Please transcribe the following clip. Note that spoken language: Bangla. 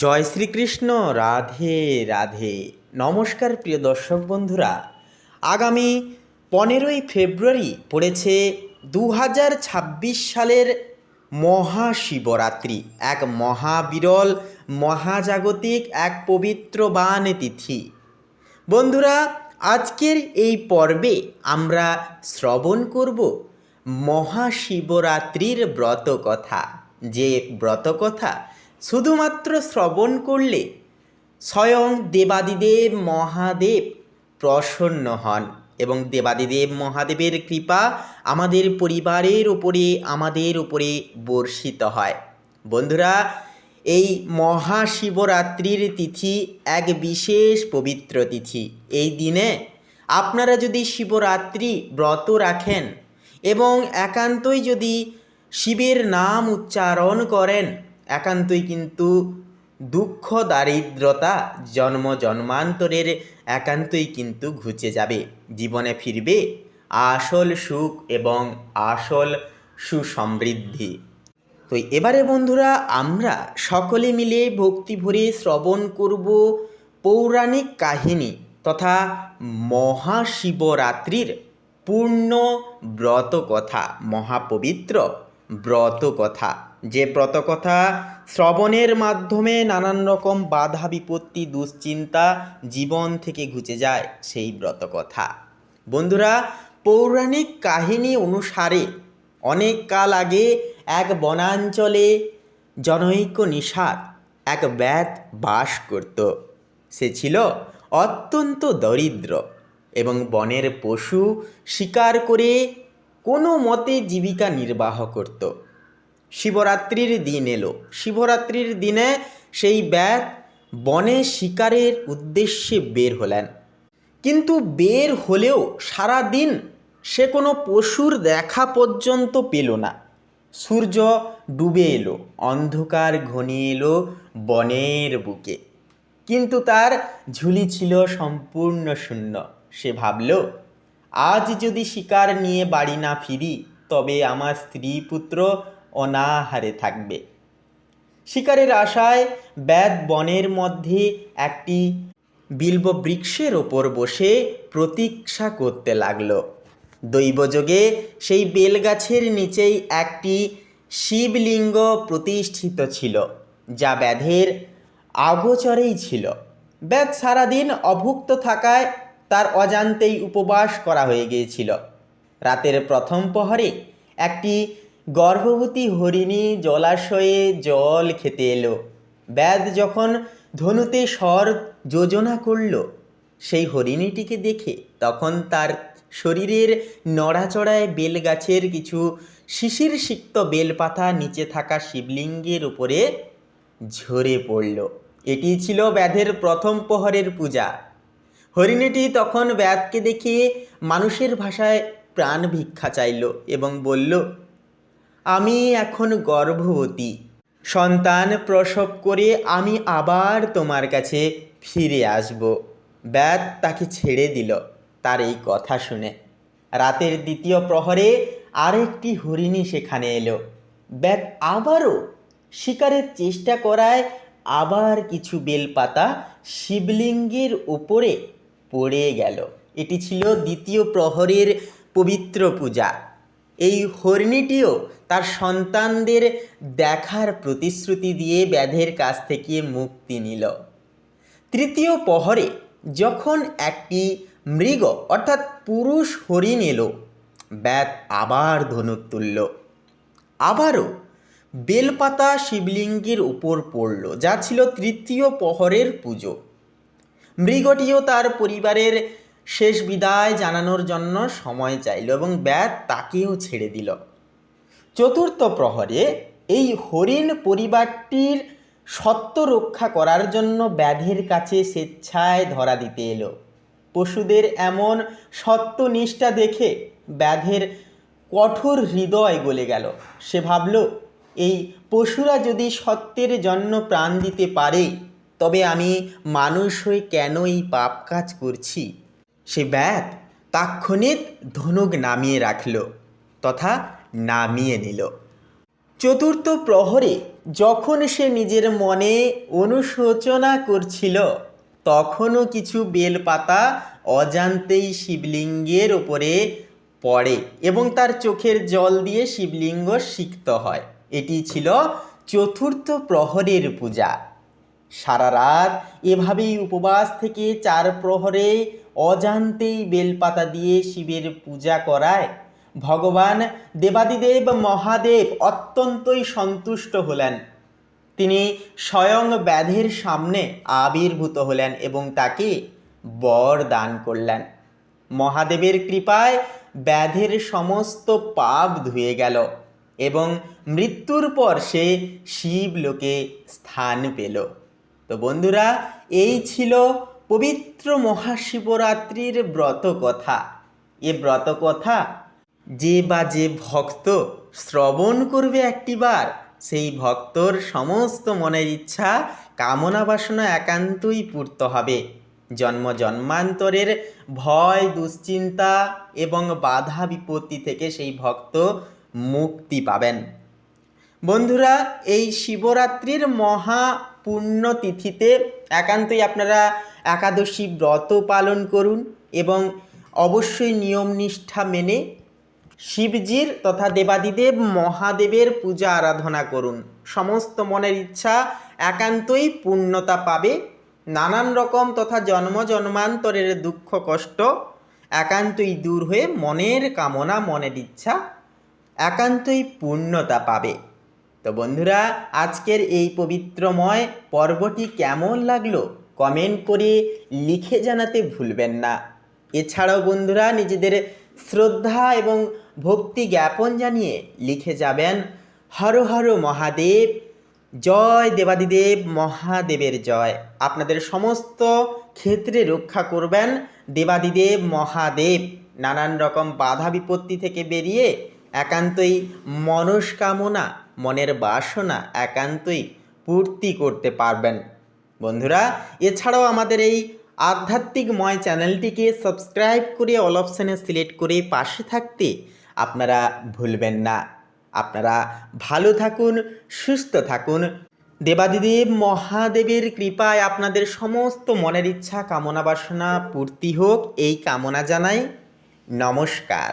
জয় শ্রীকৃষ্ণ। রাধে রাধে। নমস্কার প্রিয় দর্শক বন্ধুরা, আগামী 15ই ফেব্রুয়ারি পড়েছে 2026 সালের মহাশিবরাত্রি, এক মহাবিরল মহাজাগতিক এক পবিত্রবান তিথি। বন্ধুরা, আজকের এই পর্বে আমরা শ্রবণ করব মহাশিবরাত্রির ব্রতকথা। যে ব্রতকথা শুধুমাত্র শ্রবণ করলে স্বয়ং দেবাদিদেব মহাদেব প্রসন্ন হন এবং দেবাদিদেব মহাদেবের কৃপা আমাদের পরিবারের উপরে, আমাদের উপরে বর্ষিত হয়। বন্ধুরা, এই মহাশিবরাত্রির তিথি এক বিশেষ পবিত্র তিথি। এই দিনে আপনারা যদি শিবরাত্রি ব্রত রাখেন এবং একান্তই যদি শিবের নাম উচ্চারণ করেন, একান্তই কিন্তু দুঃখ দারিদ্রতা জন্ম জন্মান্তরের একান্তই কিন্তু ঘুচে যাবে। জীবনে ফিরবে আসল সুখ এবং আসল সুসমৃদ্ধি। তো এবারে বন্ধুরা, আমরা সকলে মিলে ভক্তি ভরে শ্রবণ করব পৌরাণিক কাহিনী তথা মহাশিবরাত্রির পূর্ণ ব্রতকথা, মহাপবিত্র ব্রতকথা। যে ব্রতকথা শ্রবণের মাধ্যমে নানান রকম বাধা বিপত্তি দুশ্চিন্তা জীবন থেকে ঘুচে যায়, সেই ব্রতকথা। বন্ধুরা, পৌরাণিক কাহিনী অনুসারে অনেক কাল আগে এক বনাঞ্চলে জনৈক নিষাদ এক ব্যাত বাস করত। সে ছিল অত্যন্ত দরিদ্র এবং বনের পশু শিকার করে কোনো মতে জীবিকা নির্বাহ করত। শিবরাত্রির দিন এলো। শিবরাত্রির দিনে সেই ব্যাত বনে শিকারের উদ্দেশ্যে বের হলেন, কিন্তু বের হলেও সারা দিন সে কোনো পশুর দেখা পর্যন্ত পেল না। সূর্য ডুবে এলো, অন্ধকার ঘনিয়ে এলো বনের বুকে, কিন্তু তার ঝুলি ছিল সম্পূর্ণ শূন্য। সে ভাবল, আজ যদি শিকার নিয়ে বাড়ি না ফিরি তবে আমার স্ত্রী পুত্র অনাহারে থাকবে। শিকারের আশায় ব্যাত বনের মধ্যে একটি বিল্ব বৃক্ষের ওপর বসে প্রতীক্ষা করতে লাগলো। দৈবযোগে সেই বেলগাছের নিচেই একটি শিবলিঙ্গ প্রতিষ্ঠিত ছিল, যা ব্যাধের আগোচরেই ছিল। ব্যাধ সারাদিন অভুক্ত থাকায় তার অজান্তেই উপবাস করা হয়ে গিয়েছিল। রাতের প্রথম প্রহরে একটি গর্ভবতী হরিণী জলাশয়ে জল খেতে এলো। ব্যাধ যখন ধনুতে স্বর যোজনা করল সেই হরিণীটিকে দেখে, তখন তার শরীরের নড়াচড়ায় বেলগাছের কিছু শিশির সিক্ত বেলপাতা নিচে থাকা শিবলিঙ্গের উপরে ঝরে পড়ল। এটি ছিল ব্যাধের প্রথম প্রহরের পূজা। হরিণীটি তখন ব্যাধকে দেখে মানুষের ভাষায় প্রাণ ভিক্ষা চাইল এবং বলল, আমি এখন গর্ভবতী, সন্তান প্রসব করে আমি আবার তোমার কাছে ফিরে আসব। ব্যাধ তাকে ছেড়ে দিল তার এই কথা শুনে। রাতের দ্বিতীয় প্রহরে আরেকটি হরিণী সেখানে এলো। ব্যাধ আবারও শিকারের চেষ্টা করায় আবার কিছু বেলপাতা শিবলিঙ্গের উপরে পড়ে গেল। এটি ছিল দ্বিতীয় প্রহরের পবিত্র পূজা। এই হরিণীটিও তার সন্তানদের দেখার প্রতিশ্রুতি দিয়ে ব্যাধের কাছ থেকে মুক্তি নিল। তৃতীয় প্রহরে যখন একটি মৃগ অর্থাৎ পুরুষ হরিণ এলো, ব্যাধ আবার ধনুক তুলল। আবারও বেলপাতা শিবলিঙ্গের উপর পড়ল, যা ছিল তৃতীয় প্রহরের পুজো। মৃগটিও তার পরিবারের শেষ বিদায় জানানোর জন্য সময় চাইল এবং ব্যাধ তাকেও ছেড়ে দিল। চতুর্থ প্রহরে এই হরিণ পরিবারটির সত্ত্ব রক্ষা করার জন্য ব্যাধের কাছে স্বেচ্ছায় ধরা দিতে এলো। পশুদের এমন সত্যনিষ্ঠা দেখে ব্যাধের কঠোর হৃদয় গলে গেল। সে ভাবল, এই পশুরা যদি সত্যের জন্য প্রাণ দিতে পারে, তবে আমি মানুষ হয়ে কেন এই পাপ কাজ করছি। সে ব্যাধ তাৎক্ষণিক ধনুক নামিয়ে রাখল তথা নামিয়ে নিল। চতুর্থ প্রহরে যখন সে নিজের মনে অনুশোচনা করছিল তখনও কিছু বেলপাতা অজান্তেই শিবলিঙ্গের ওপরে পড়ে এবং তার চোখের জল দিয়ে শিবলিঙ্গ সিক্ত হয়। এটি ছিল চতুর্থ প্রহরের পূজা। সারা রাত এভাবেই উপবাস থেকে 4 প্রহরে অজান্তেই বেলপাতা দিয়ে শিবের পূজা করায় ভগবান দেবাদিদেব মহাদেব অত্যন্তই সন্তুষ্ট হলেন। তিনি স্বয়ং ব্যাধের সামনে আবির্ভূত হলেন এবং তাকে বর দান করলেন। মহাদেবের কৃপায় ব্যাধের সমস্ত পাপ ধুয়ে গেল এবং মৃত্যুর পর সে শিবলোকে স্থান পেল। তো বন্ধুরা, এই ছিল পবিত্র মহাশিবরাত্রির ব্রত কথা। এ ব্রত কথা যে ভক্ত শ্রবণ করবে একটিবার, সেই ভক্তর সমস্ত মনের ইচ্ছা কামনা বাসনা একান্তই পূর্ত হবে। জন্ম জন্মান্তরের ভয় দুশ্চিন্তা এবং বাধা বিপত্তি থেকে সেই ভক্ত মুক্তি পাবেন। বন্ধুরা, এই শিবরাত্রির মহা পুণ্যতিথিতে একান্তই আপনারা একাদশী ব্রত পালন করুন এবং অবশ্যই নিয়ম নিষ্ঠা মেনে শিবজির তথা দেবাদিদেব মহাদেবের পূজা আরাধনা করুন। সমস্ত মনের ইচ্ছা একান্তই পূর্ণতা পাবে। নানান রকম তথা জন্ম জন্মান্তরের দুঃখ কষ্ট একান্তই দূর হয়ে মনের কামনা মনের ইচ্ছা একান্তই পূর্ণতা পাবে। তো বন্ধুরা, আজকের এই পবিত্রময় পর্বটি কেমন লাগলো কমেন্ট করে লিখে জানাতে ভুলবেন না। এছাড়াও বন্ধুরা, নিজেদের শ্রদ্ধা এবং ভক্তি জ্ঞাপন জানিয়ে লিখে যাবেন হর হর মহাদেব, জয় দেবাদিদেব মহাদেবের জয়। আপনাদের সমস্ত ক্ষেত্রে রক্ষা করবেন দেবাদিদেব মহাদেব। নানান রকম বাধা বিপত্তি থেকে বেরিয়ে একান্তই মনস্কামনা মনের বাসনা একান্তই পূর্তি করতে পারবেন। বন্ধুরা, এছাড়াও আমাদের এই আধ্যাত্মিকময় চ্যানেলটিকে সাবস্ক্রাইব করে অল অপশানে সিলেক্ট করে পাশে থাকতে আপনারা ভুলবেন না। আপনারা ভালো থাকুন, সুস্থ থাকুন। দেবাদিদেব মহাদেবের কৃপায় আপনাদের সমস্ত মনের ইচ্ছা কামনা বাসনা পূর্তি হোক, এই কামনা জানাই। নমস্কার।